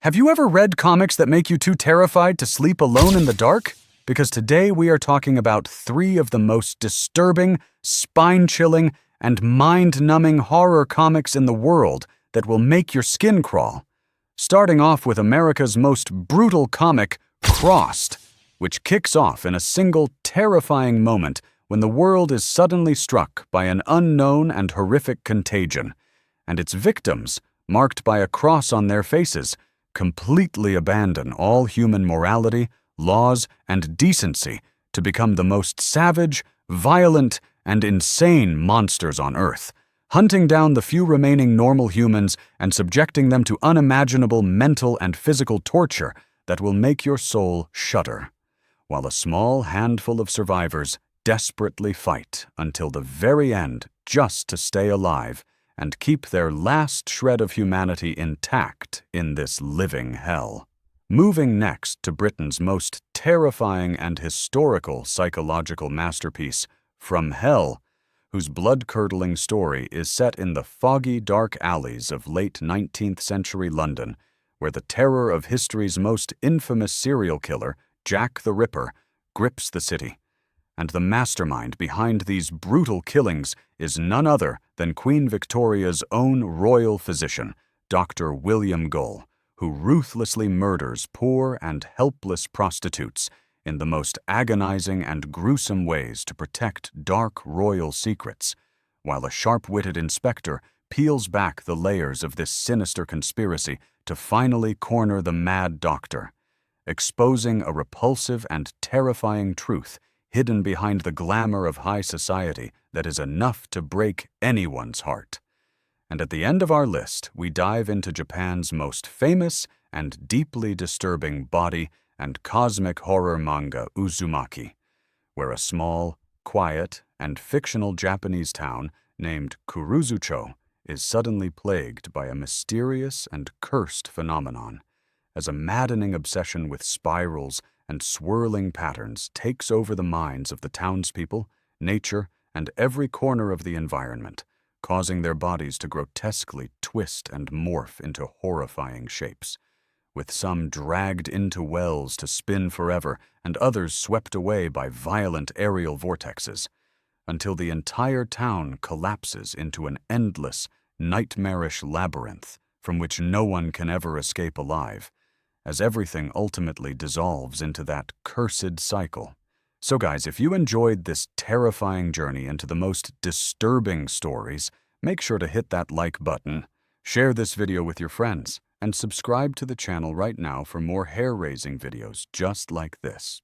Have you ever read comics that make you too terrified to sleep alone in the dark? Because today we are talking about 3 of the most disturbing, spine-chilling, and mind-numbing horror comics in the world that will make your skin crawl. Starting off with America's most brutal comic, Crossed, which kicks off in a single terrifying moment when the world is suddenly struck by an unknown and horrific contagion, and its victims, marked by a cross on their faces, completely abandon all human morality, laws, and decency to become the most savage, violent, and insane monsters on Earth, hunting down the few remaining normal humans and subjecting them to unimaginable mental and physical torture that will make your soul shudder, while a small handful of survivors desperately fight until the very end just to stay alive and keep their last shred of humanity intact in this living hell. Moving next to Britain's most terrifying and historical psychological masterpiece, From Hell, whose blood-curdling story is set in the foggy, dark alleys of late 19th century London, where the terror of history's most infamous serial killer, Jack the Ripper, grips the city. And the mastermind behind these brutal killings is none other than Queen Victoria's own royal physician, Dr. William Gull, who ruthlessly murders poor and helpless prostitutes in the most agonizing and gruesome ways to protect dark royal secrets, while a sharp-witted inspector peels back the layers of this sinister conspiracy to finally corner the mad doctor, exposing a repulsive and terrifying truth hidden behind the glamour of high society that is enough to break anyone's heart. And at the end of our list, we dive into Japan's most famous and deeply disturbing body and cosmic horror manga, Uzumaki, where a small, quiet, and fictional Japanese town named Kuruzucho is suddenly plagued by a mysterious and cursed phenomenon, as a maddening obsession with spirals and swirling patterns takes over the minds of the townspeople, nature, and every corner of the environment, causing their bodies to grotesquely twist and morph into horrifying shapes, with some dragged into wells to spin forever and others swept away by violent aerial vortexes, until the entire town collapses into an endless, nightmarish labyrinth from which no one can ever escape alive, as everything ultimately dissolves into that cursed cycle. So guys, if you enjoyed this terrifying journey into the most disturbing stories, make sure to hit that like button, share this video with your friends, and subscribe to the channel right now for more hair-raising videos just like this.